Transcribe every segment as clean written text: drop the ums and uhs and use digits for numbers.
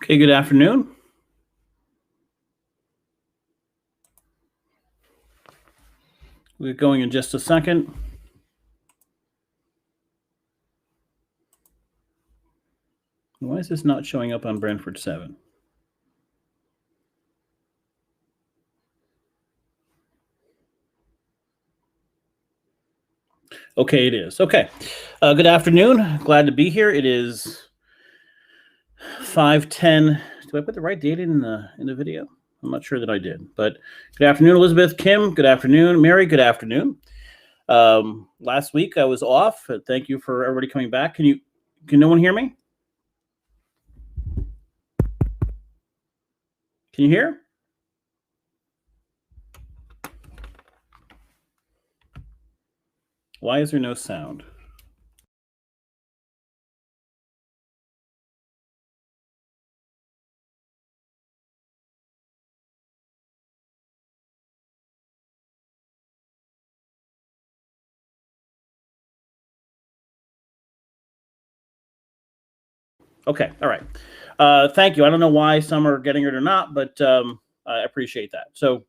Okay, good afternoon. We're going in just a second. Why is this not showing up on Brentford 7? Okay, it is. Okay. Good afternoon. Glad to be here. It is 5:10. Do I put the right date in the video? I'm not sure that I did. But good afternoon, Elizabeth. Kim, good afternoon. Mary, good afternoon. Last week I was off. Thank you for everybody coming back. Can no one hear me? Can you hear? Why is there no sound? Okay, all right. Thank you. I don't know why some are getting it or not, but I appreciate that. So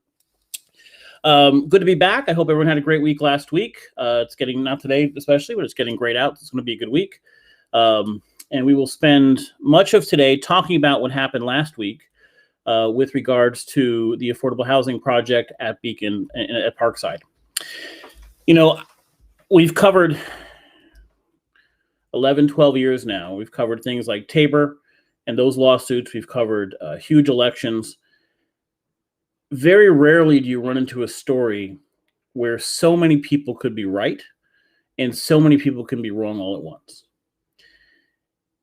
good to be back. I hope everyone had a great week last week. It's getting, not today especially, but it's getting great out. It's going to be a good week. And we will spend much of today talking about what happened last week with regards to the affordable housing project at Beacon, at Parkside. You know, we've covered 11, 12 years now. We've covered things like Tabor and those lawsuits. We've covered huge elections. Very rarely do you run into a story where so many people could be right and so many people can be wrong all at once.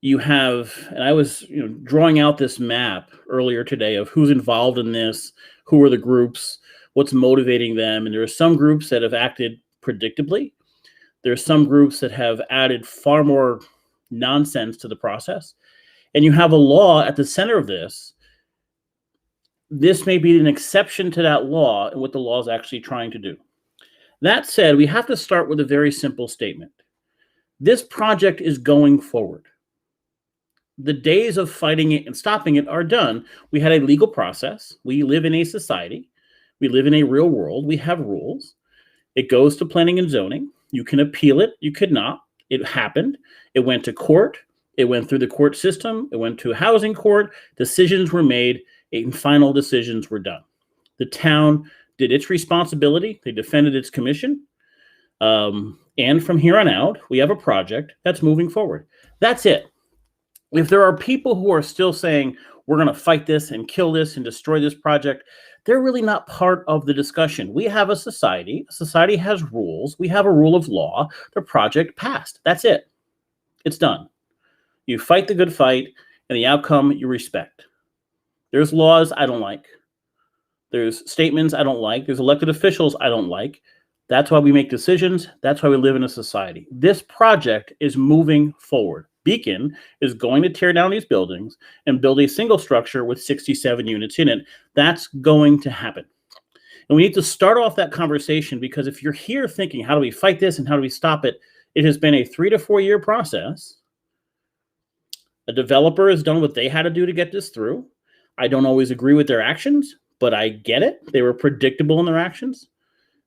You have, and I was drawing out this map earlier today of who's involved in this, who are the groups, what's motivating them. And there are some groups that have acted predictably. There are some groups that have added far more nonsense to the process. And you have a law at the center of this. This may be an exception to that law and what the law is actually trying to do. That said, we have to start with a very simple statement. This project is going forward. The days of fighting it and stopping it are done. We had a legal process. We live in a society. We live in a real world. We have rules. It goes to planning and zoning. You can appeal it. You could not. It happened. It went to court. It went through the court system. It went to a housing court. Decisions were made. And final decisions were done. The town did its responsibility. They defended its commission. And from here on out, we have a project that's moving forward. That's it. If there are people who are still saying, we're going to fight this and kill this and destroy this project, they're really not part of the discussion. We have a society. Society has rules. We have a rule of law. The project passed. That's it. It's done. You fight the good fight, and the outcome you respect. There's laws I don't like. There's statements I don't like. There's elected officials I don't like. That's why we make decisions. That's why we live in a society. This project is moving forward. Beacon is going to tear down these buildings and build a single structure with 67 units in it. That's going to happen. And we need to start off that conversation because if you're here thinking, how do we fight this and how do we stop it? It has been a 3 to 4 year process. A developer has done what they had to do to get this through. I don't always agree with their actions, but I get it. They were predictable in their actions.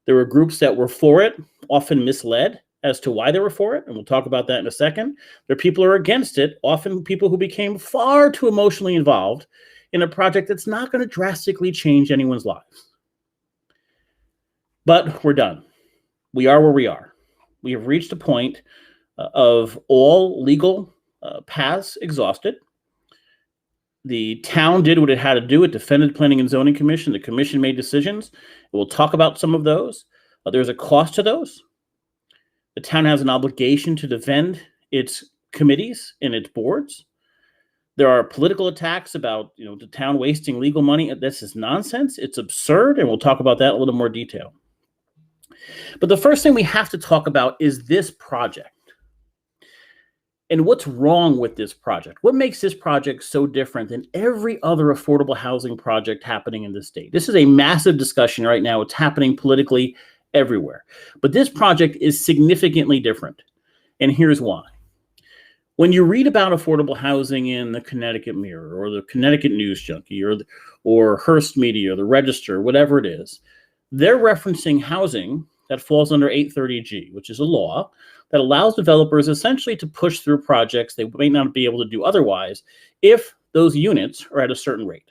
There were groups that were for it, often misled as to why they were for it, and we'll talk about that in a second. There are people who are against it, often people who became far too emotionally involved in a project that's not going to drastically change anyone's lives. But we're done. We are where we are. We have reached a point of all legal paths exhausted. The town did what it had to do. It defended Planning and Zoning Commission. The commission made decisions. We'll talk about some of those. There's a cost to those. The town has an obligation to defend its committees and its boards. There are political attacks about the town wasting legal money. This is nonsense. It's absurd, and we'll talk about that in a little more detail. But the first thing we have to talk about is this project. And what's wrong with this project? What makes this project so different than every other affordable housing project happening in the state? This is a massive discussion right now. It's happening politically everywhere. But this project is significantly different. And here's why. When you read about affordable housing in the Connecticut Mirror or the Connecticut News Junkie or Hearst Media or the Register, whatever it is, they're referencing housing that falls under 830G, which is a law that allows developers essentially to push through projects they may not be able to do otherwise if those units are at a certain rate.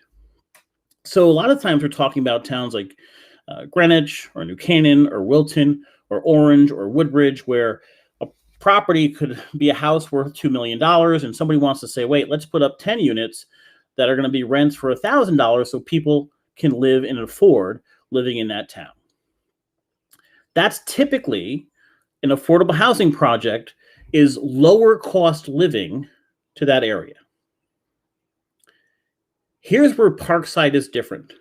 So a lot of times we're talking about towns like Greenwich or New Canaan or Wilton or Orange or Woodbridge, where a property could be a house worth $2 million and somebody wants to say, wait, let's put up 10 units that are going to be rents for $1,000 so people can live and afford living in that town. That's typically an affordable housing project, is lower cost living to that area. Here's where Parkside is different.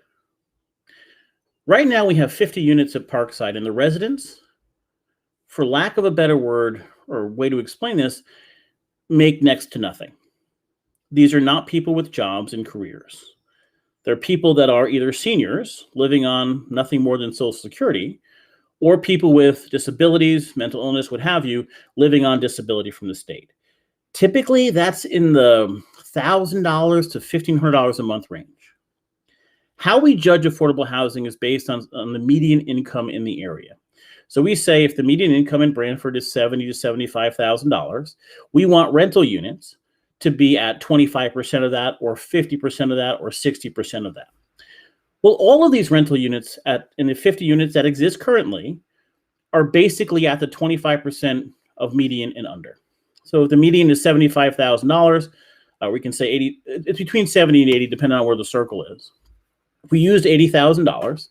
Right now we have 50 units at Parkside, and the residents, for lack of a better word or way to explain this, make next to nothing. These are not people with jobs and careers. They're people that are either seniors living on nothing more than Social Security, or people with disabilities, mental illness, what have you, living on disability from the state. Typically, that's in the $1,000 to $1,500 a month range. How we judge affordable housing is based on the median income in the area. So we say if the median income in Branford is $70,000 to $75,000, we want rental units to be at 25% of that, or 50% of that, or 60% of that. Well, all of these rental units in the 50 units that exist currently are basically at the 25% of median and under. So if the median is $75,000, we can say 80. It's between 70 and 80, depending on where the circle is. If we used $80,000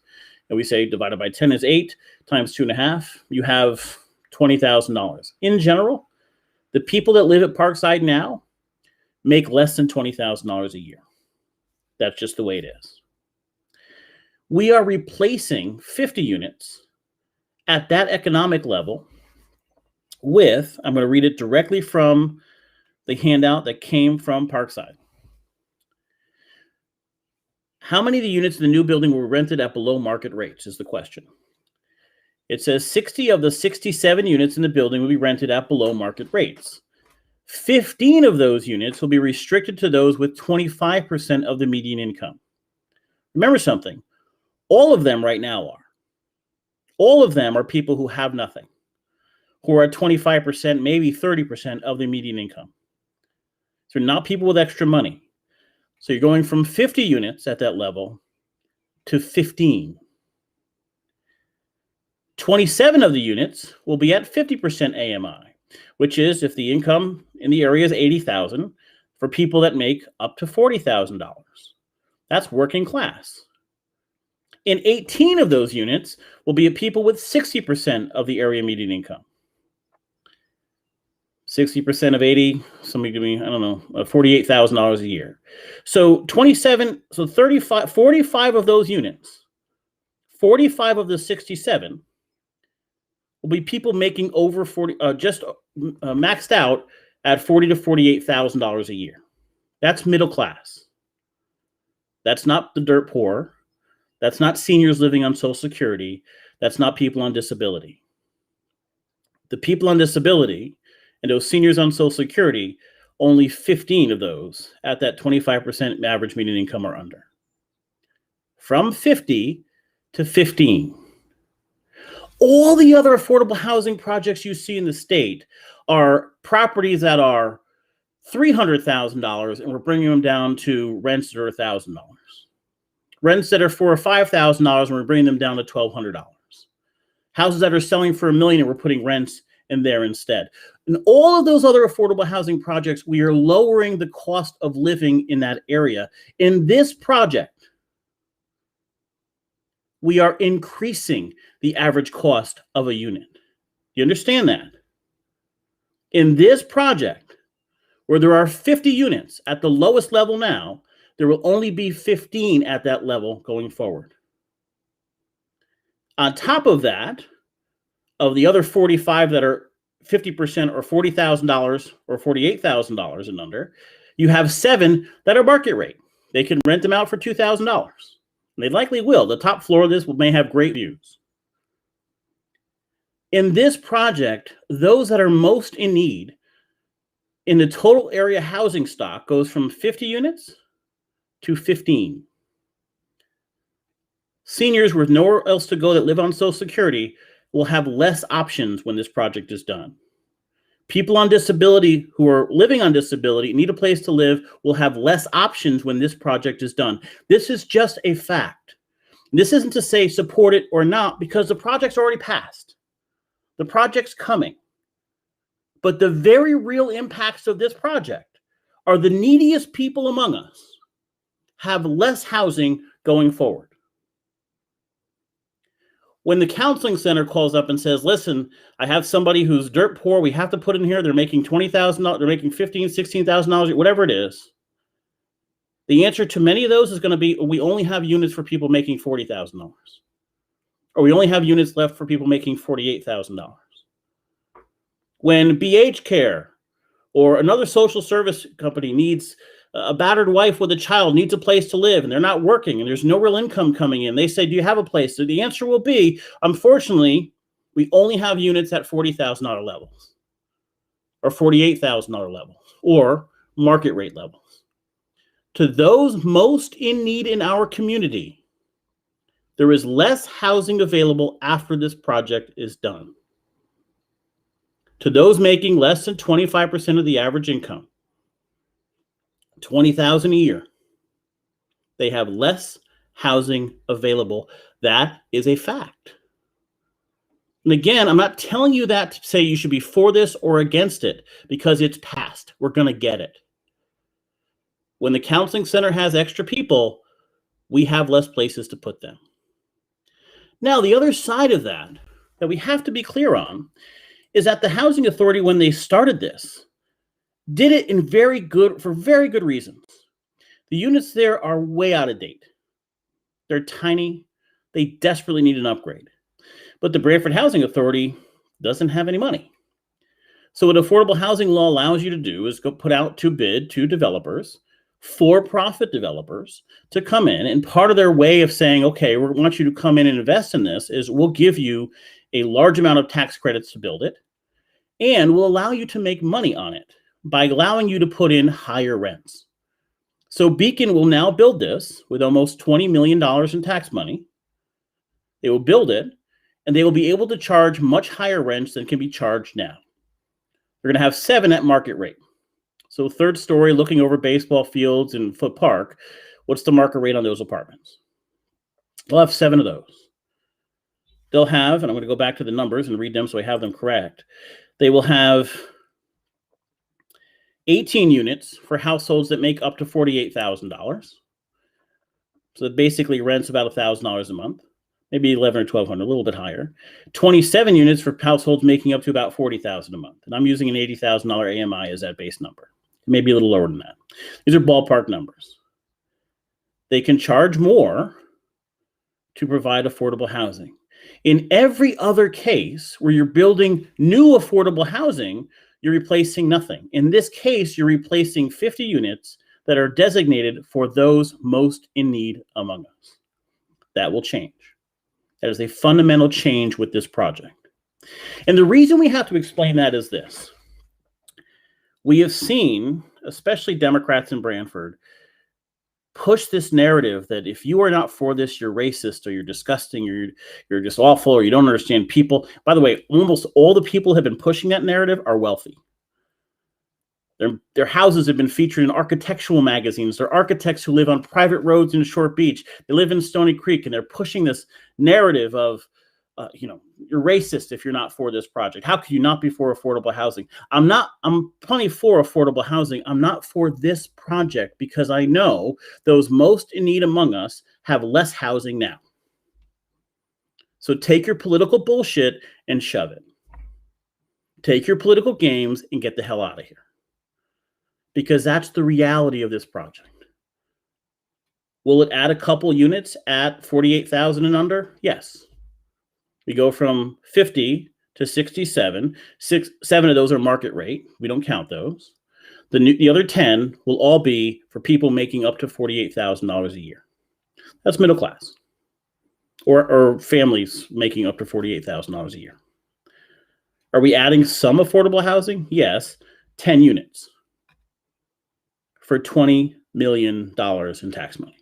and we say divided by 10 is 8 times 2.5, you have $20,000. In general, the people that live at Parkside now make less than $20,000 a year. That's just the way it is. We are replacing 50 units at that economic level with, I'm going to read it directly from the handout that came from Parkside. How many of the units in the new building were rented at below market rates is the question. It says 60 of the 67 units in the building will be rented at below market rates. 15 of those units will be restricted to those with 25% of the median income. Remember something, all of them right now are. All of them are people who have nothing, who are at 25%, maybe 30% of the median income. So not people with extra money. So you're going from 50 units at that level to 15. 27 of the units will be at 50% AMI, which is if the income in the area is $80,000 for people that make up to $40,000. That's working class. And 18 of those units will be at people with 60% of the area median income. 60% of 80, somebody give me, I don't know, $48,000 a year. So 45 of those units, 45 of the 67 will be people making over 40, maxed out at $40,000 to $48,000 a year. That's middle class. That's not the dirt poor. That's not seniors living on Social Security. That's not people on disability. The people on disability and those seniors on Social Security, only 15 of those at that 25% average median income are under. From 50 to 15. All the other affordable housing projects you see in the state are properties that are $300,000, and we're bringing them down to rents that are $1,000. Rents that are $4,000 or $5,000, and we're bringing them down to $1,200. Houses that are selling for $1 million, and we're putting rents in there instead. In all of those other affordable housing projects, we are lowering the cost of living in that area. In this project, we are increasing the average cost of a unit. You understand that? In this project, where there are 50 units at the lowest level now, there will only be 15 at that level going forward. On top of that, of the other 45 that are 50% or $40,000 or $48,000 and under, you have 7 that are market rate. They can rent them out for $2,000. They likely will. The top floor of this may have great views. In this project, those that are most in need in the total area housing stock goes from 50 units to 15. Seniors with nowhere else to go that live on Social Security will have less options when this project is done. People on disability who are living on disability, need a place to live, will have less options when this project is done. This is just a fact. This isn't to say support it or not, because the project's already passed. The project's coming. But the very real impacts of this project are the neediest people among us have less housing going forward. When the counseling center calls up and says, listen, I have somebody who's dirt poor, we have to put in here, they're making $20,000, they're making $15,000, $16,000, whatever it is. The answer to many of those is going to be, we only have units for people making $40,000. Or we only have units left for people making $48,000. When BH Care or another social service company needs a battered wife with a child, needs a place to live, and they're not working, and there's no real income coming in, they say, do you have a place? So the answer will be, unfortunately, we only have units at $40,000 levels, or $48,000 levels, or market rate levels. To those most in need in our community, there is less housing available after this project is done. To those making less than 25% of the average income, $20,000 a year, they have less housing available. That is a fact. And again, I'm not telling you that to say you should be for this or against it, because it's passed. We're going to get it. When the counseling center has extra people, we have less places to put them. Now, the other side of that we have to be clear on is that the Housing Authority, when they started this, did it for very good reasons. The units there are way out of date. They're tiny. They desperately need an upgrade. But the Brantford Housing Authority doesn't have any money. So what affordable housing law allows you to do is go put out to bid to developers, for-profit developers, to come in. And part of their way of saying, okay, we want you to come in and invest in this is we'll give you a large amount of tax credits to build it, and we'll allow you to make money on it by allowing you to put in higher rents. So Beacon will now build this with almost $20 million in tax money. They will build it, and they will be able to charge much higher rents than can be charged now. They're going to have 7 at market rate. So third story, looking over baseball fields and Foot Park, what's the market rate on those apartments? They'll have 7 of those. They'll have, and I'm going to go back to the numbers and read them so I have them correct. They will have 18 units for households that make up to $48,000. So it basically rents about $1,000 a month, maybe $1,100 or $1,200, a little bit higher. 27 units for households making up to about $40,000 a month. And I'm using an $80,000 AMI as that base number. Maybe a little lower than that. These are ballpark numbers. They can charge more to provide affordable housing. In every other case where you're building new affordable housing, you're replacing nothing. In this case, you're replacing 50 units that are designated for those most in need among us. That will change. That is a fundamental change with this project. And the reason we have to explain that is this. We have seen, especially Democrats in Brantford, push this narrative that if you are not for this, you're racist, or you're disgusting, or you're just awful, or you don't understand people. By the way, almost all the people who have been pushing that narrative are wealthy. Their houses have been featured in architectural magazines. They're architects who live on private roads in Short Beach. They live in Stony Creek, and they're pushing this narrative of, you're racist if you're not for this project. How could you not be for affordable housing? I'm plenty for affordable housing. I'm not for this project because I know those most in need among us have less housing now. So take your political bullshit and shove it. Take your political games and get the hell out of here. Because that's the reality of this project. Will it add a couple units at 48,000 and under? Yes. We go from 50 to 67. 7 of those are market rate. We don't count those. The other 10 will all be for people making up to $48,000 a year. That's middle class. Or families making up to $48,000 a year. Are we adding some affordable housing? Yes. 10 units. for $20 million in tax money.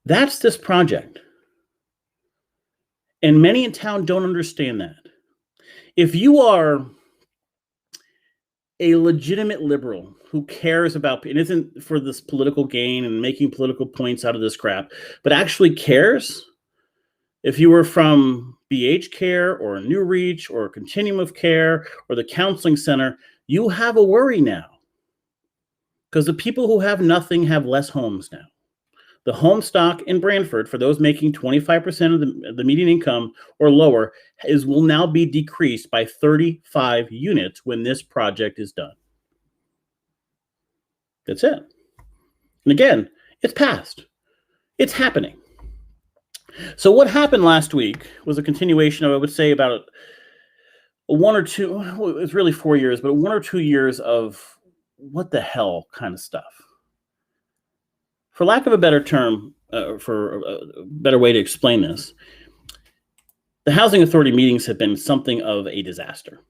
That's this project. And many in town don't understand that. If you are a legitimate liberal who cares about and isn't for this political gain and making political points out of this crap, but actually cares, if you were from BH Care or New Reach or Continuum of Care or the Counseling Center, you have a worry now. Because the people who have nothing have less homes now. The home stock in Brantford, for those making 25% of the median income or lower, will now be decreased by 35 units when this project is done. That's it. And again, it's passed. It's happening. So what happened last week was a continuation of, I would say, about one or two, it's really 4 years, but 1 or 2 years of what the hell kind of stuff. For lack of a better term, for a better way to explain this, the Housing Authority meetings have been something of a disaster.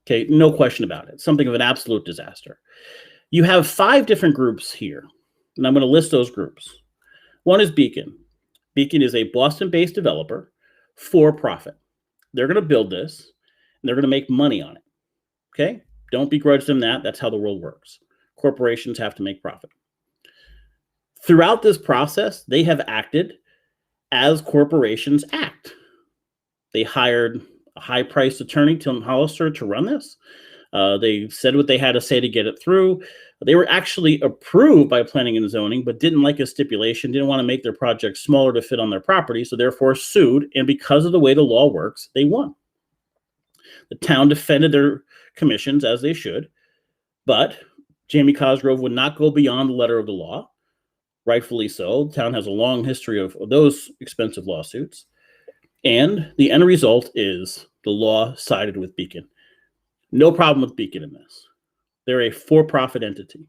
Okay, no question about it. Something of an absolute disaster. You have 5 different groups here, and I'm going to list those groups. One is Beacon. Beacon is a Boston-based developer for profit. They're going to build this, and they're going to make money on it. Okay? Don't begrudge them that. That's how the world works. Corporations have to make profit. Throughout this process, they have acted as corporations act. They hired a high-priced attorney, Tim Hollister, to run this. They said what they had to say to get it through. They were actually approved by planning and zoning, but didn't like a stipulation, didn't want to make their project smaller to fit on their property, so therefore sued. And because of the way the law works, they won. The town defended their commissions as they should, but Jamie Cosgrove would not go beyond the letter of the law. Rightfully so. The town has a long history of those expensive lawsuits. And the end result is the law sided with Beacon. No problem with Beacon in this. They're a for-profit entity.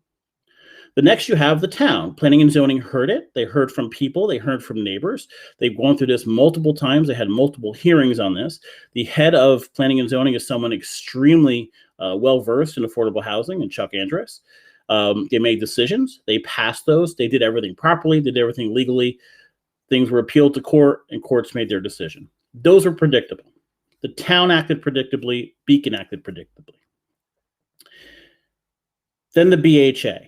The next you have the town. Planning and zoning heard it. They heard from people. They heard from neighbors. They've gone through this multiple times. They had multiple hearings on this. The head of planning and zoning is someone extremely well-versed in affordable housing, and Chuck Andrus. They made decisions. They passed those. They did everything properly, did everything legally. Things were appealed to court, and courts made their decision. Those are predictable. The town acted predictably. Beacon acted predictably. Then the BHA,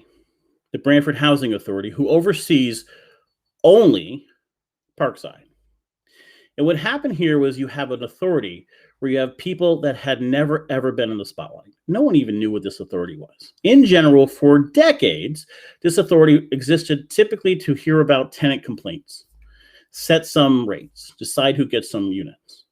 the Brantford Housing Authority, who oversees only Parkside. And what happened here was you have an authority where you have people that had never, ever been in the spotlight. No one even knew what this authority was. In general, for decades, this authority existed typically to hear about tenant complaints, set some rates, decide who gets some units.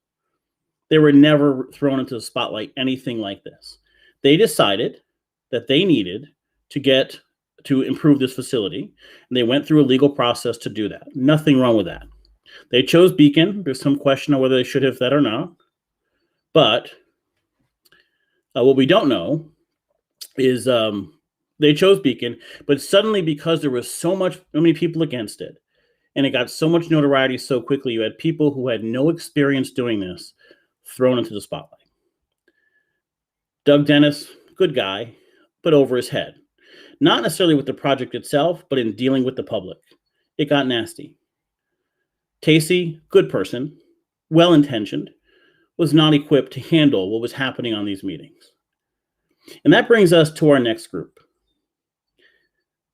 They were never thrown into the spotlight, anything like this. They decided that they needed to improve this facility, and they went through a legal process to do that. Nothing wrong with that. They chose Beacon. There's some question on whether they should have that or not. But what we don't know is they chose Beacon, but suddenly because there was so many people against it, and it got so much notoriety so quickly, you had people who had no experience doing this thrown into the spotlight. Doug Dennis, good guy, but over his head. Not necessarily with the project itself, but in dealing with the public. It got nasty. Casey, good person, well-intentioned, was not equipped to handle what was happening on these meetings. And that brings us to our next group.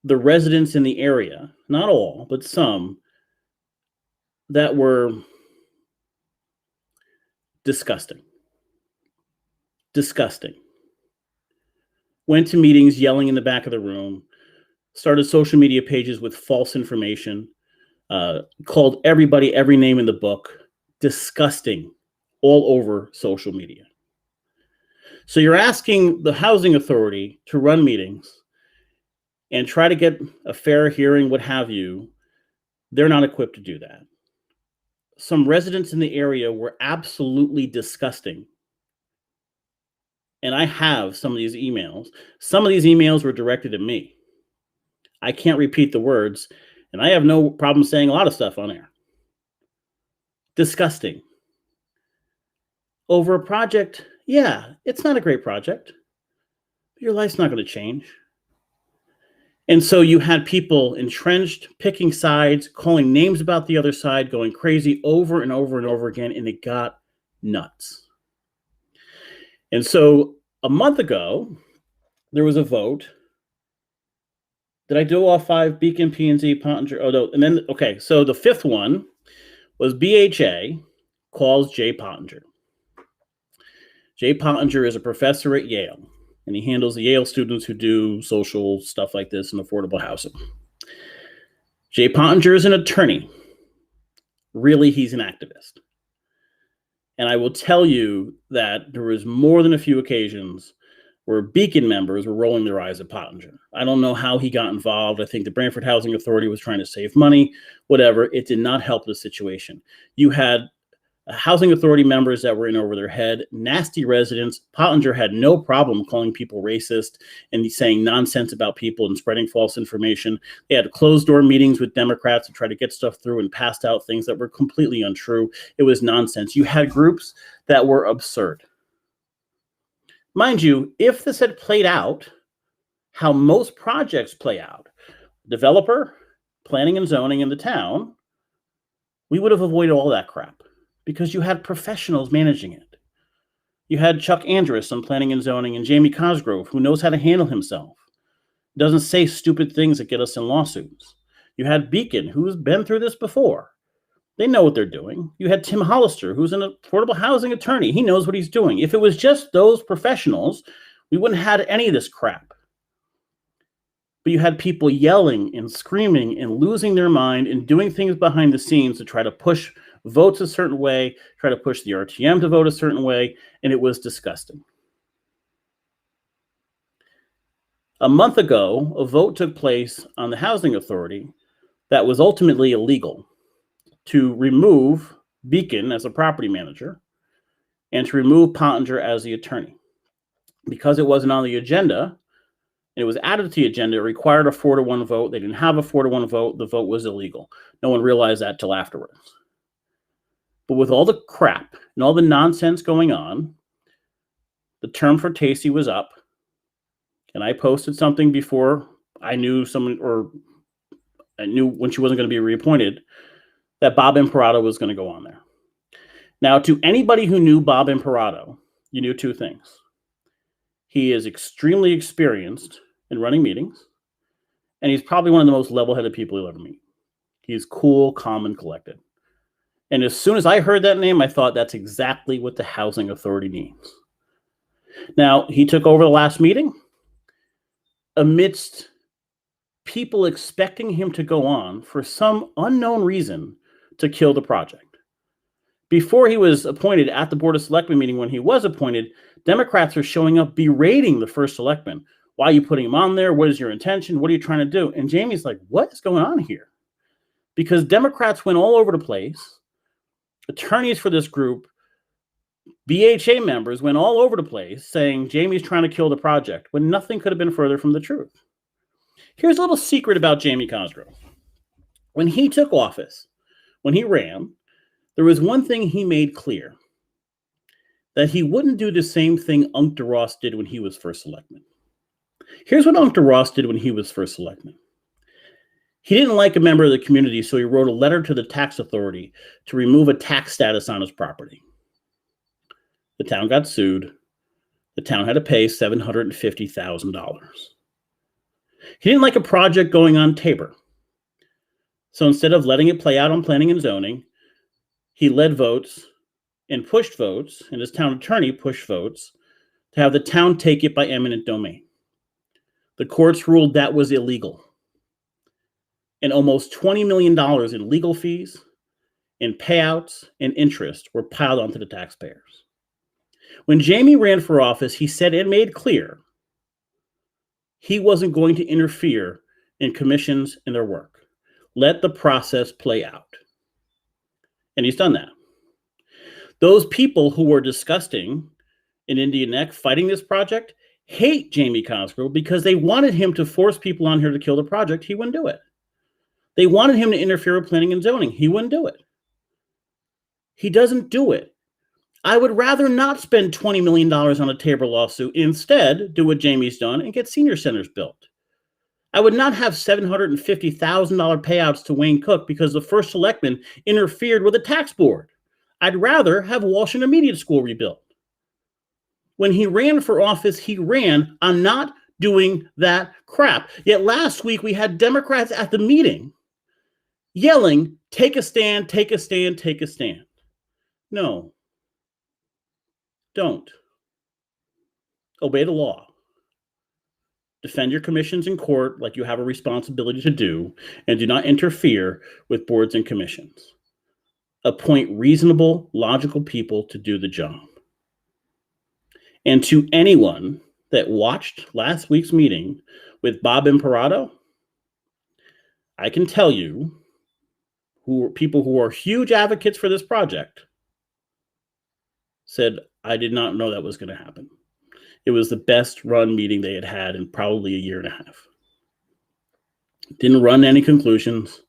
The residents in the area, not all, but some, that were disgusting. Disgusting. Went to meetings yelling in the back of the room, started social media pages with false information, called everybody every name in the book. Disgusting all over social media. So you're asking the housing authority to run meetings and try to get a fair hearing, what have you. They're not equipped to do that. Some residents in the area were absolutely disgusting. And I have some of these emails. Some of these emails were directed at me. I can't repeat the words, and I have no problem saying a lot of stuff on air. Disgusting. Over a project, yeah, it's not a great project. Your life's not going to change. And so you had people entrenched, picking sides, calling names about the other side, going crazy over and over and over again, and it got nuts. And so a month ago, there was a vote. Did I do all five? Beacon, P&Z, Pottinger? Oh, no. And then, okay, so the fifth one was BHA calls Jay Pottinger. Jay Pottinger is a professor at Yale, and he handles the Yale students who do social stuff like this in affordable housing. Jay Pottinger is an attorney. Really, he's an activist. And I will tell you that there was more than a few occasions where Beacon members were rolling their eyes at Pottinger. I don't know how he got involved. I think the Branford Housing Authority was trying to save money, whatever. It did not help the situation. You had housing authority members that were in over their head, nasty residents. Pottinger had no problem calling people racist and saying nonsense about people and spreading false information. They had closed door meetings with Democrats to try to get stuff through and passed out things that were completely untrue. It was nonsense. You had groups that were absurd. Mind you, if this had played out how most projects play out, developer, planning and zoning in the town, we would have avoided all that crap because you had professionals managing it. You had Chuck Andrus on planning and zoning and Jamie Cosgrove, who knows how to handle himself, doesn't say stupid things that get us in lawsuits. You had Beacon, who's been through this before. They know what they're doing. You had Tim Hollister, who's an affordable housing attorney. He knows what he's doing. If it was just those professionals, we wouldn't have had any of this crap. But you had people yelling and screaming and losing their mind and doing things behind the scenes to try to push votes a certain way, try to push the RTM to vote a certain way, and it was disgusting. A month ago, a vote took place on the Housing Authority that was ultimately illegal to remove Beacon as a property manager and to remove Pottinger as the attorney. Because it wasn't on the agenda, it was added to the agenda, it required a 4-to-1 vote. They didn't have a 4-to-1 vote. The vote was illegal. No one realized that till afterwards. But with all the crap and all the nonsense going on, the term for Tacey was up. And I posted something before I knew someone, or I knew when she wasn't going to be reappointed, that Bob Imperato was going to go on there. Now, to anybody who knew Bob Imperato, you knew two things. He is extremely experienced in running meetings, and he's probably one of the most level-headed people you'll ever meet. He's cool, calm, and collected. And as soon as I heard that name, I thought that's exactly what the Housing Authority needs. Now, he took over the last meeting amidst people expecting him to go on for some unknown reason to kill the project. Before he was appointed at the Board of Selectmen meeting, when he was appointed, Democrats are showing up berating the first selectman. Why are you putting him on there? What is your intention? What are you trying to do? And Jamie's like, what is going on here? Because Democrats went all over the place. Attorneys for this group, BHA members went all over the place saying Jamie's trying to kill the project when nothing could have been further from the truth. Here's a little secret about Jamie Cosgrove. When he took office, when he ran, there was one thing he made clear, that he wouldn't do the same thing Unc DeRoss did when he was first selectman. Here's what Unc DeRoss did when he was first selectman. He didn't like a member of the community, so he wrote a letter to the tax authority to remove a tax status on his property. The town got sued. The town had to pay $750,000. He didn't like a project going on Tabor. So instead of letting it play out on planning and zoning, he led votes and pushed votes, and his town attorney pushed votes to have the town take it by eminent domain. The courts ruled that was illegal. And almost $20 million in legal fees, in payouts, and interest were piled onto the taxpayers. When Jamie ran for office, he said and made clear he wasn't going to interfere in commissions and their work. Let the process play out. And he's done that. Those people who were disgusting in Indian Neck fighting this project hate Jamie Cosgrove because they wanted him to force people on here to kill the project. He wouldn't do it. They wanted him to interfere with planning and zoning. He wouldn't do it. He doesn't do it. I would rather not spend $20 million on a Tabor lawsuit. Instead, do what Jamie's done and get senior centers built. I would not have $750,000 payouts to Wayne Cook because the first selectman interfered with the tax board. I'd rather have Walsh Intermediate School rebuilt. When he ran for office, he ran on not doing that crap. Yet last week we had Democrats at the meeting yelling, take a stand, take a stand, take a stand. No, don't. Obey the law. Defend your commissions in court like you have a responsibility to do, and do not interfere with boards and commissions. Appoint reasonable, logical people to do the job. And to anyone that watched last week's meeting with Bob Imperato, I can tell you, people who are huge advocates for this project said, I did not know that was going to happen. It was the best run meeting they had had in probably a year and a half. Didn't run any conclusions,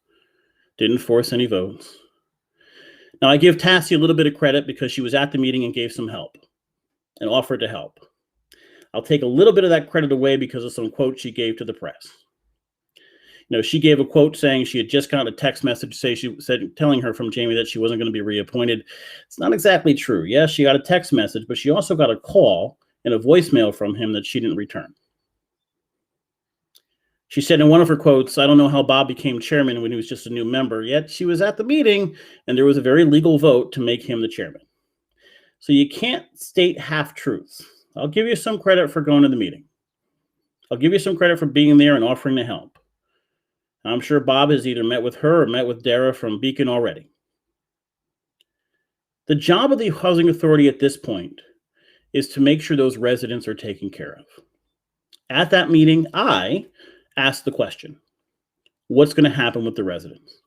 didn't force any votes. Now, I give Tassie a little bit of credit because she was at the meeting and gave some help and offered to help. I'll take a little bit of that credit away because of some quotes she gave to the press. She gave a quote saying she had just gotten a text message telling her from Jamie that she wasn't going to be reappointed. It's not exactly true. Yes, she got a text message, but she also got a call and a voicemail from him that she didn't return. She said in one of her quotes, I don't know how Bob became chairman when he was just a new member, yet she was at the meeting and there was a very legal vote to make him the chairman. So you can't state half-truths. I'll give you some credit for going to the meeting. I'll give you some credit for being there and offering to help. I'm sure Bob has either met with her or met with Dara from Beacon already. The job of the Housing Authority at this point is to make sure those residents are taken care of. At that meeting, I asked the question, what's going to happen with the residents?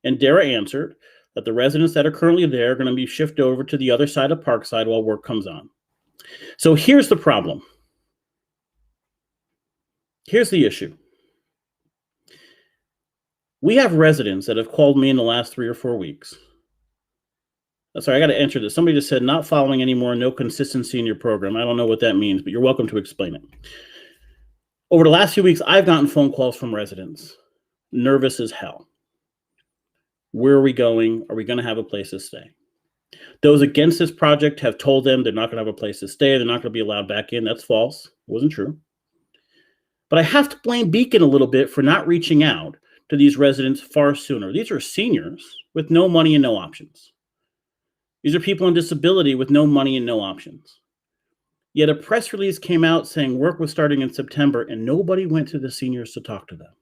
And Dara answered that the residents that are currently there are going to be shifted over to the other side of Parkside while work comes on. So here's the problem. Here's the issue. We have residents that have called me in the last 3 or 4 weeks. Sorry, I got to answer this. Somebody just said, not following anymore, no consistency in your program. I don't know what that means, but you're welcome to explain it. Over the last few weeks, I've gotten phone calls from residents, nervous as hell. Where are we going? Are we going to have a place to stay? Those against this project have told them they're not going to have a place to stay. They're not going to be allowed back in. That's false. It wasn't true. But I have to blame Beacon a little bit for not reaching out to these residents far sooner. These are seniors with no money and no options. These are people on disability with no money and no options. Yet a press release came out saying work was starting in September and nobody went to the seniors to talk to them.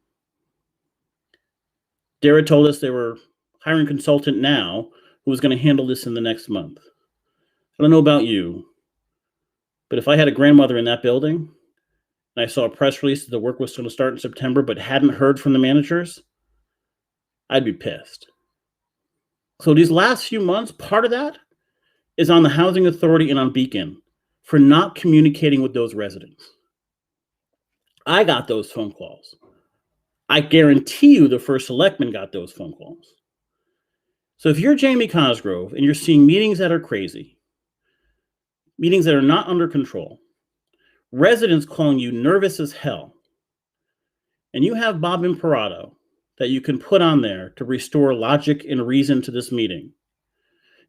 Dara told us they were hiring a consultant now who was going to handle this in the next month. I don't know about you, but if I had a grandmother in that building and I saw a press release that the work was going to start in September but hadn't heard from the managers, I'd be pissed. So these last few months, part of that is on the Housing Authority and on Beacon for not communicating with those residents. I got those phone calls. I guarantee you the first selectman got those phone calls. So if you're Jamie Cosgrove and you're seeing meetings that are crazy, meetings that are not under control, residents calling you nervous as hell, and you have Bob Imperato that you can put on there to restore logic and reason to this meeting.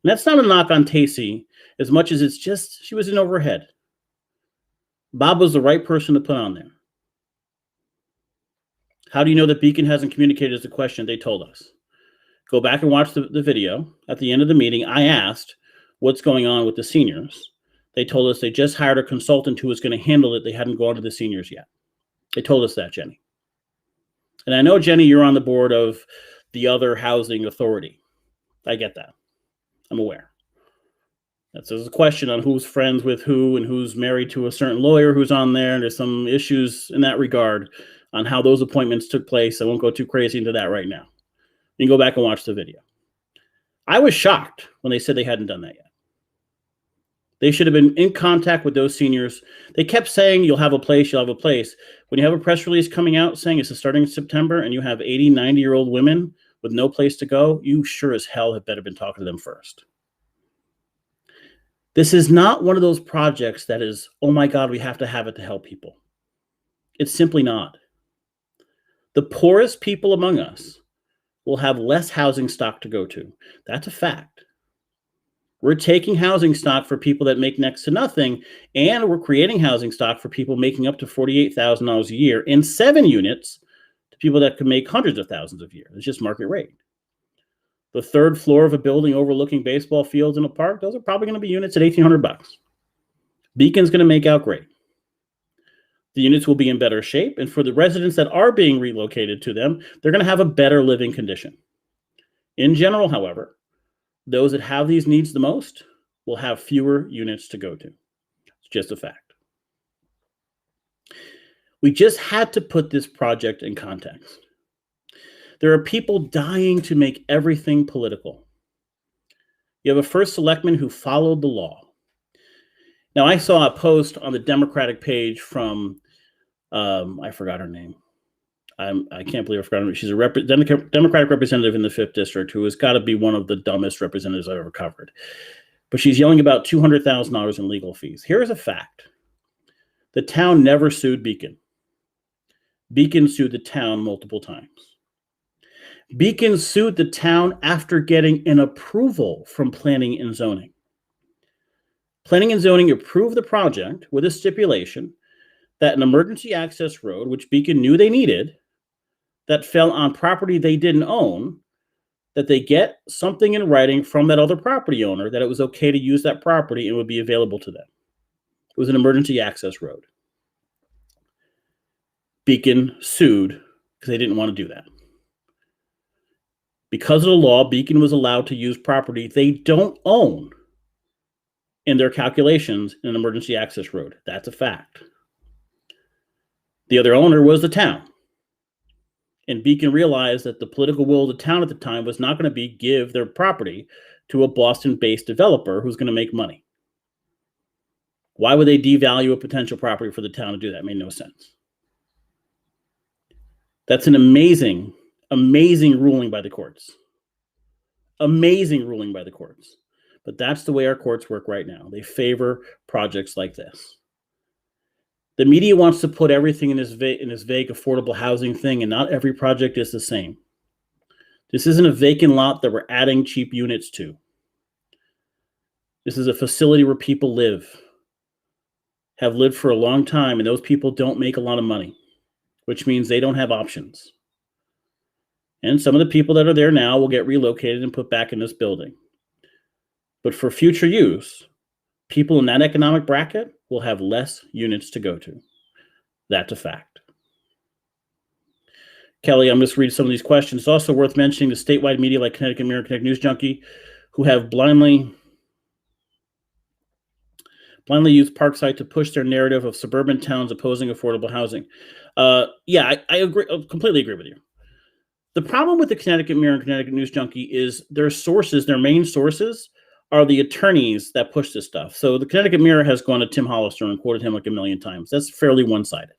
And that's not a knock on Tacey as much as it's just she was in over her head. Bob was the right person to put on there. How do you know that Beacon hasn't communicated is the question they told us? Go back and watch the video. At the end of the meeting, I asked what's going on with the seniors. They told us they just hired a consultant who was going to handle it. They hadn't gone to the seniors yet. They told us that, Jenny. And I know, Jenny, you're on the board of the other housing authority. I get that. I'm aware. There's a question on who's friends with who and who's married to a certain lawyer who's on there. And there's some issues in that regard on how those appointments took place. I won't go too crazy into that right now. You can go back and watch the video. I was shocked when they said they hadn't done that yet. They should have been in contact with those seniors. They kept saying, you'll have a place, you'll have a place. When you have a press release coming out saying it's starting in September and you have 80, 90-year-old women with no place to go, you sure as hell have better been talking to them first. This is not one of those projects that is, oh my God, we have to have it to help people. It's simply not. The poorest people among us will have less housing stock to go to. That's a fact. We're taking housing stock for people that make next to nothing, and we're creating housing stock for people making up to $48,000 a year in 7 units to people that can make hundreds of thousands a year. It's just market rate. The third floor of a building overlooking baseball fields in a park, those are probably going to be units at $1,800. Beacon's going to make out great. The units will be in better shape, and for the residents that are being relocated to them, they're going to have a better living condition. In general, however, those that have these needs the most will have fewer units to go to. It's just a fact. We just had to put this project in context. There are people dying to make everything political. You have a first selectman who followed the law. Now, I saw a post on the Democratic page from, I forgot her name. I can't believe I forgot her name. She's a Democratic representative in the 5th District who has got to be one of the dumbest representatives I've ever covered. But she's yelling about $200,000 in legal fees. Here's a fact. The town never sued Beacon. Beacon sued the town multiple times. Beacon sued the town after getting an approval from Planning and Zoning. Planning and Zoning approved the project with a stipulation that an emergency access road, which Beacon knew they needed, that fell on property they didn't own, that they get something in writing from that other property owner that it was okay to use that property and would be available to them. It was an emergency access road. Beacon sued because they didn't want to do that. Because of the law, Beacon was allowed to use property they don't own in their calculations in an emergency access road. That's a fact. The other owner was the town. And Beacon realized that the political will of the town at the time was not going to be give their property to a Boston-based developer who's going to make money. Why would they devalue a potential property for the town to do that? It made no sense. That's an amazing, amazing ruling by the courts. Amazing ruling by the courts. But that's the way our courts work right now. They favor projects like this. The media wants to put everything in this vague affordable housing thing, and not every project is the same. This isn't a vacant lot that we're adding cheap units to. This is a facility where people live, have lived for a long time, and those people don't make a lot of money, which means they don't have options. And some of the people that are there now will get relocated and put back in this building. But for future use, people in that economic bracket will have less units to go to. That's a fact. Kelly, I'm just reading some of these questions. It's also worth mentioning the statewide media like Connecticut Mirror, Connecticut News Junkie, who have blindly used Parkside to push their narrative of suburban towns opposing affordable housing. Yeah, I agree. I completely agree with you. The problem with the Connecticut Mirror and Connecticut News Junkie is their sources, their main sources, are the attorneys that push this stuff. So the Connecticut Mirror has gone to Tim Hollister and quoted him like a million times. That's fairly one-sided.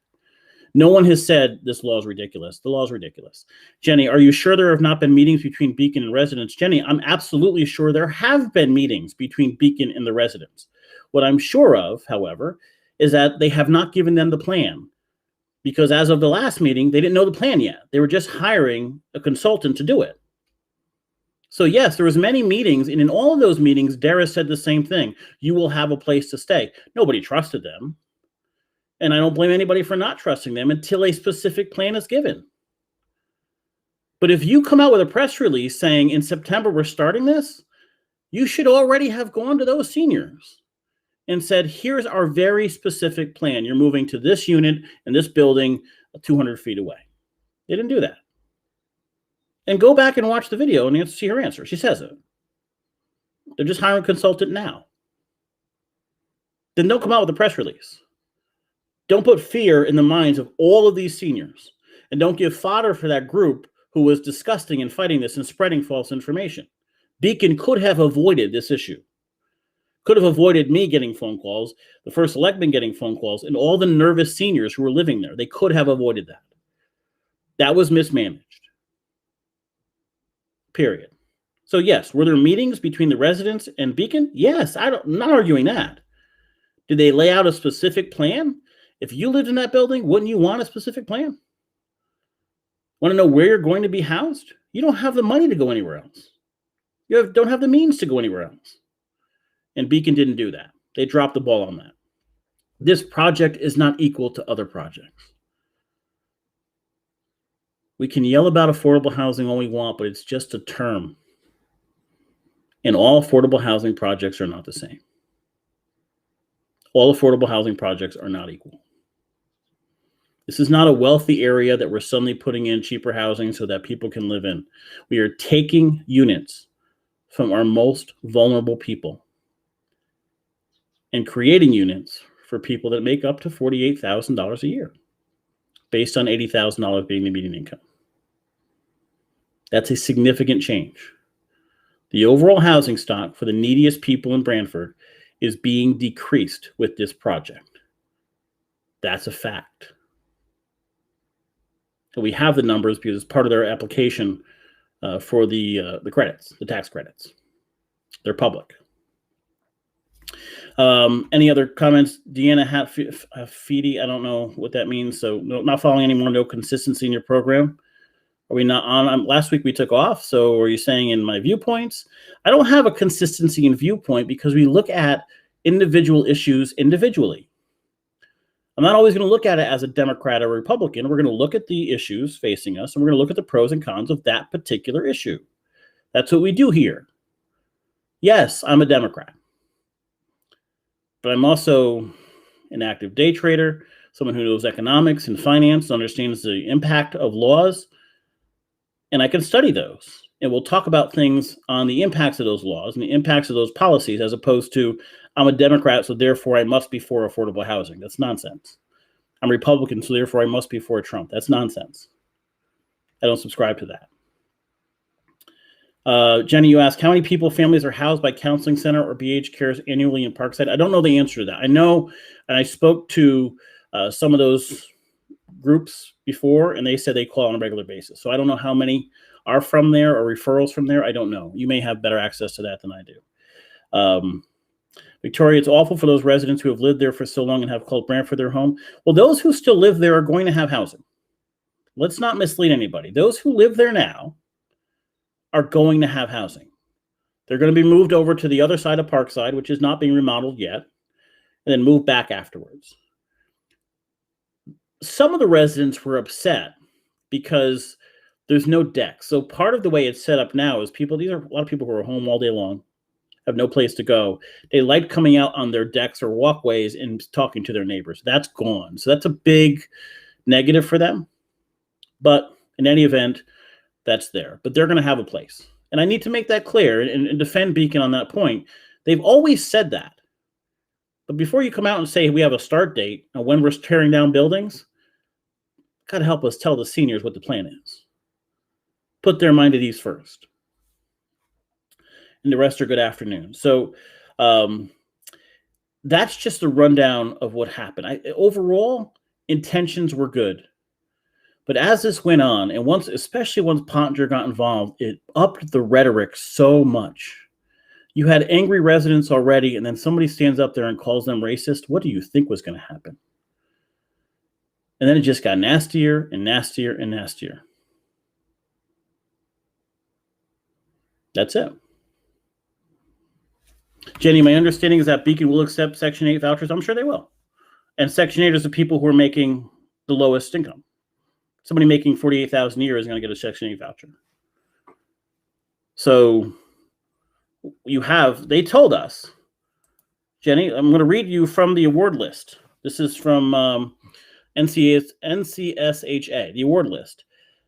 No one has said this law is ridiculous. The law is ridiculous. Jenny, are you sure there have not been meetings between Beacon and residents? Jenny, I'm absolutely sure there have been meetings between Beacon and the residents. What I'm sure of, however, is that they have not given them the plan, because as of the last meeting, they didn't know the plan yet. They were just hiring a consultant to do it. So yes, there was many meetings, and in all of those meetings, Dara said the same thing. You will have a place to stay. Nobody trusted them. And I don't blame anybody for not trusting them until a specific plan is given. But if you come out with a press release saying in September we're starting this, you should already have gone to those seniors and said, here's our very specific plan. You're moving to this unit in this building 200 feet away. They didn't do that. And go back and watch the video and see her answer. She says it. They're just hiring a consultant now. Then don't come out with a press release. Don't put fear in the minds of all of these seniors. And don't give fodder for that group who was disgusting and fighting this and spreading false information. Beacon could have avoided this issue. Could have avoided me getting phone calls, the first selectman getting phone calls, and all the nervous seniors who were living there. They could have avoided that. That was mismanaged. Period. So yes, were there meetings between the residents and Beacon? Yes, I'm not arguing that. Did they lay out a specific plan? If you lived in that building, wouldn't you want a specific plan? Want to know where you're going to be housed? You don't have the money to go anywhere else. You don't have the means to go anywhere else. And Beacon didn't do that. They dropped the ball on that. This project is not equal to other projects. We can yell about affordable housing all we want, but it's just a term. And all affordable housing projects are not the same. All affordable housing projects are not equal. This is not a wealthy area that we're suddenly putting in cheaper housing so that people can live in. We are taking units from our most vulnerable people and creating units for people that make up to $48,000 a year, based on $80,000 being the median income. That's a significant change. The overall housing stock for the neediest people in Brantford is being decreased with this project. That's a fact. And we have the numbers because it's part of their application for the credits, the tax credits. They're public. Any other comments? Deanna Hatfiedi, I don't know what that means. So not following anymore, no consistency in your program. Are we not on? Last week we took off. So are you saying in my viewpoints? I don't have a consistency in viewpoint because we look at individual issues individually. I'm not always going to look at it as a Democrat or Republican. We're going to look at the issues facing us, and we're going to look at the pros and cons of that particular issue. That's what we do here. Yes, I'm a Democrat, but I'm also an active day trader, someone who knows economics and finance, understands the impact of laws, and I can study those. And we'll talk about things on the impacts of those laws and the impacts of those policies, as opposed to I'm a Democrat, so therefore I must be for affordable housing. That's nonsense. I'm Republican, so therefore I must be for Trump. That's nonsense. I don't subscribe to that. Jenny, you asked, how many people, families are housed by Counseling Center or BH Cares annually in Parkside? I don't know the answer to that. I know, and I spoke to some of those groups before, and they said they call on a regular basis. So I don't know how many are from there or referrals from there. I don't know. You may have better access to that than I do. Victoria, it's awful for those residents who have lived there for so long and have called Brantford their home. Well, those who still live there are going to have housing. Let's not mislead anybody. Those who live there now are going to have housing. They're going to be moved over to the other side of Parkside, which is not being remodeled yet, and then move back afterwards. Some of the residents were upset because there's no deck. So part of the way it's set up now is these are a lot of people who are home all day long, have no place to go. They like coming out on their decks or walkways and talking to their neighbors. That's gone. So that's a big negative for them. But in any event, that's there. But they're going to have a place. And I need to make that clear and defend Beacon on that point. They've always said that. But before you come out and say we have a start date and when we're tearing down buildings, got to help us tell the seniors what the plan is. Put their mind at ease first. And the rest are good afternoon. So that's just a rundown of what happened. Overall, intentions were good. But as this went on, and especially once Pottinger got involved, it upped the rhetoric so much. You had angry residents already, and then somebody stands up there and calls them racist. What do you think was going to happen? And then it just got nastier and nastier and nastier. That's it. Jenny, my understanding is that Beacon will accept Section 8 vouchers. I'm sure they will. And Section 8 is the people who are making the lowest income. Somebody making $48,000 a year is going to get a Section 8 voucher. So they told us, Jenny, I'm going to read you from the award list. This is from NCSHA, the award list.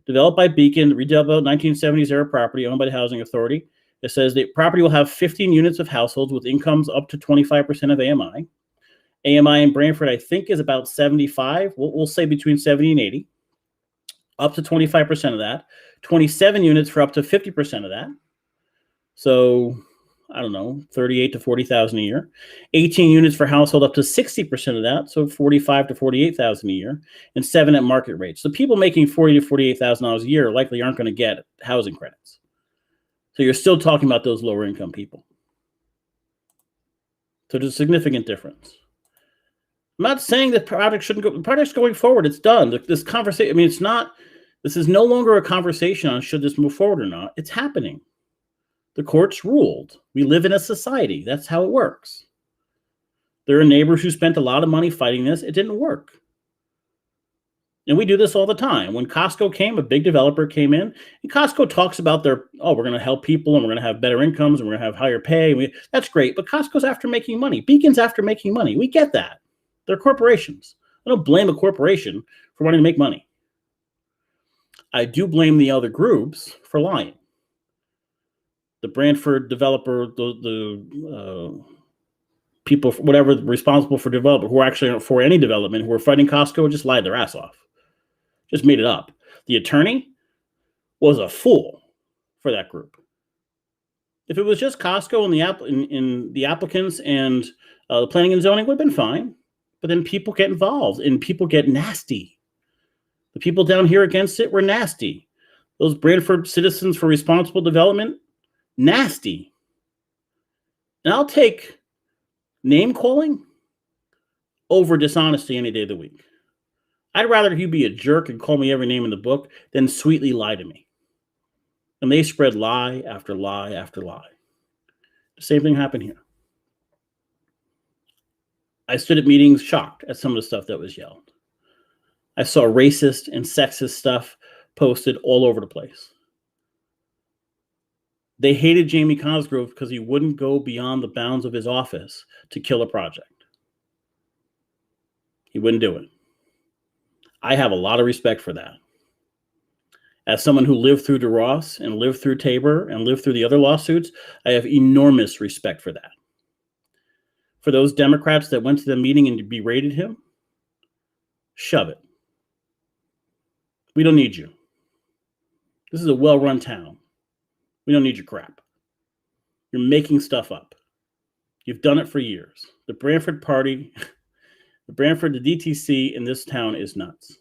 Developed by Beacon, redeveloped 1970s era property owned by the Housing Authority. It says the property will have 15 units of households with incomes up to 25% of AMI. AMI in Brantford, I think, is about 75. We'll say between 70 and 80. Up to 25% of that. 27 units for up to 50% of that. So, I don't know, 38 to 40,000 a year. 18 units for household up to 60% of that, so 45 to 48,000 a year, and 7 at market rates. So people making $40,000 to $48,000 a year likely aren't going to get housing credits. So you're still talking about those lower income people. So there's a significant difference. I'm not saying that project shouldn't go. The project's going forward. It's done. This conversation, I mean, it's not, this is no longer a conversation on should this move forward or not. It's happening. The courts ruled. We live in a society. That's how it works. There are neighbors who spent a lot of money fighting this. It didn't work. And we do this all the time. When Costco came, a big developer came in, and Costco talks about we're going to help people, and we're going to have better incomes, and we're going to have higher pay. That's great, but Costco's after making money. Beacon's after making money. We get that. They're corporations. I don't blame a corporation for wanting to make money. I do blame the other groups for lying. The Brantford developer, the people, whatever, responsible for development, who are actually for any development, who are fighting Costco, just lied their ass off. Just made it up. The attorney was a fool for that group. If it was just Costco and the applicants and the planning and zoning, would have been fine. But then people get involved and people get nasty. The people down here against it were nasty. Those Brantford Citizens for Responsible Development, nasty. And I'll take name calling over dishonesty any day of the week. I'd rather you be a jerk and call me every name in the book than sweetly lie to me. And they spread lie after lie after lie. The same thing happened here. I stood at meetings shocked at some of the stuff that was yelled. I saw racist and sexist stuff posted all over the place. They hated Jamie Cosgrove because he wouldn't go beyond the bounds of his office to kill a project. He wouldn't do it. I have a lot of respect for that. As someone who lived through DeRoss and lived through Tabor and lived through the other lawsuits, I have enormous respect for that. For those Democrats that went to the meeting and berated him, shove it. We don't need you. This is a well-run town. We don't need your crap. You're making stuff up. You've done it for years. The Brantford Party, the DTC in this town is nuts.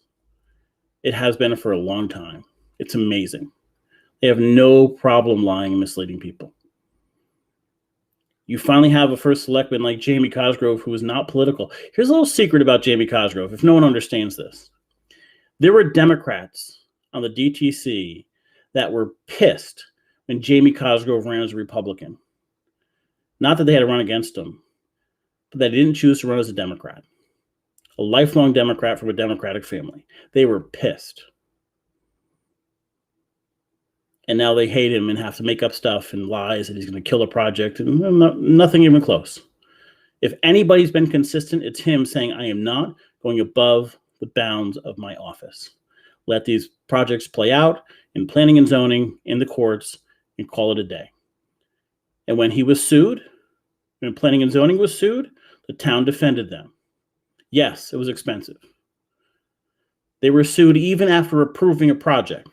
It has been for a long time. It's amazing. They have no problem lying and misleading people. You finally have a first selectman like Jamie Cosgrove who is not political. Here's a little secret about Jamie Cosgrove, if no one understands this. There were Democrats on the DTC that were pissed when Jamie Cosgrove ran as a Republican. Not that they had to run against him, but they didn't choose to run as a Democrat. A lifelong Democrat from a Democratic family. They were pissed. And now they hate him and have to make up stuff and lies that he's going to kill a project. And nothing even close. If anybody's been consistent, it's him saying, I am not going above the bounds of my office. Let these projects play out in planning and zoning, in the courts, and call it a day. And when he was sued, when planning and zoning was sued, the town defended them. Yes, it was expensive. They were sued even after approving a project.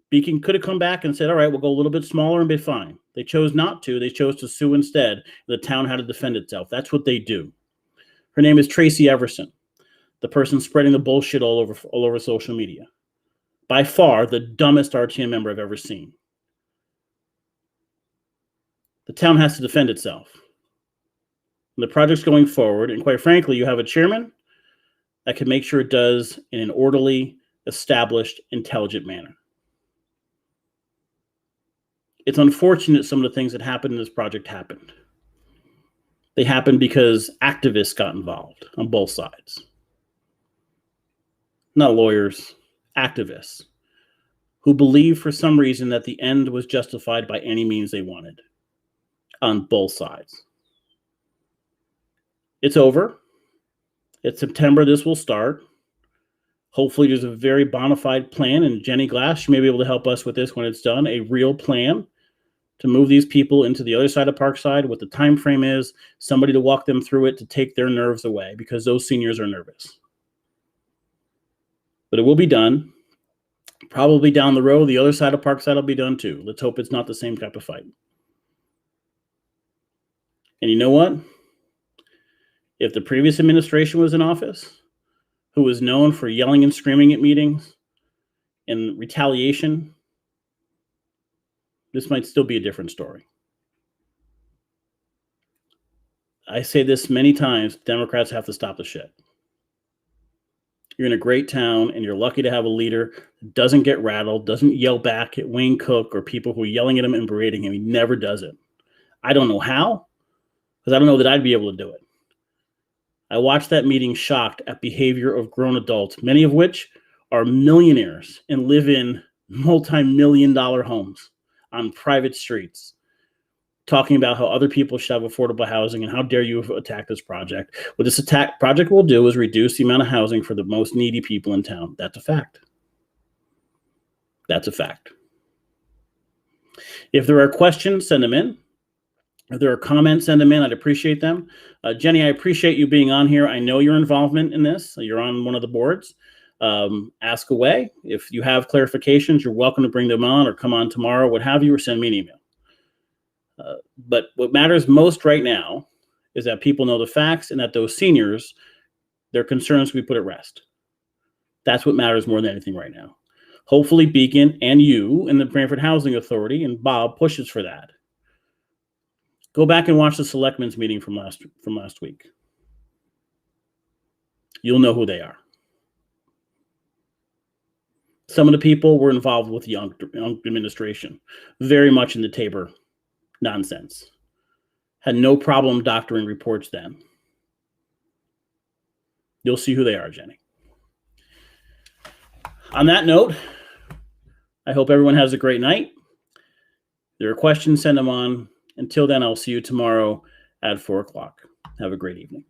Beacon could have come back and said, all right, we'll go a little bit smaller and be fine. They chose not to. They chose to sue instead. The town had to defend itself. That's what they do. Her name is Tracy Everson, the person spreading the bullshit all over social media. By far, the dumbest RTM member I've ever seen. The town has to defend itself. And the project's going forward, and quite frankly, you have a chairman that can make sure it does in an orderly, established, intelligent manner. It's unfortunate some of the things that happened in this project happened. They happened because activists got involved on both sides. Not lawyers, activists, who believed for some reason that the end was justified by any means they wanted on both sides. It's over. It's September. This will start. Hopefully there's a very bona fide plan, and Jenny Glass, she may be able to help us with this when it's done, a real plan to move these people into the other side of Parkside, what the time frame is, somebody to walk them through it to take their nerves away, because those seniors are nervous. But it will be done. Probably down the road, the other side of Parkside will be done too. Let's hope it's not the same type of fight. And you know what? If the previous administration was in office, who was known for yelling and screaming at meetings and retaliation, this might still be a different story. I say this many times, Democrats have to stop the shit. You're in a great town and you're lucky to have a leader that doesn't get rattled, doesn't yell back at Wayne Cook or people who are yelling at him and berating him. He never does it. I don't know how, because I don't know that I'd be able to do it. I watched that meeting shocked at behavior of grown adults, many of which are millionaires and live in multi-million-dollar homes on private streets, talking about how other people should have affordable housing and how dare you attack this project. What this project will do is reduce the amount of housing for the most needy people in town. That's a fact. That's a fact. If there are questions, send them in. If there are comments, send them in. I'd appreciate them. Jenny, I appreciate you being on here. I know your involvement in this. You're on one of the boards. Ask away. If you have clarifications, you're welcome to bring them on or come on tomorrow, what have you, or send me an email. But what matters most right now is that people know the facts and that those seniors, their concerns we put at rest. That's what matters more than anything right now. Hopefully Beacon and you and the Branford Housing Authority and Bob pushes for that. Go back and watch the selectmen's meeting from last week. You'll know who they are. Some of the people were involved with the Young administration, very much in the Tabor nonsense. Had no problem doctoring reports then. You'll see who they are, Jenny. On that note, I hope everyone has a great night. If there are questions, send them on. Until then, I'll see you tomorrow at 4 o'clock. Have a great evening.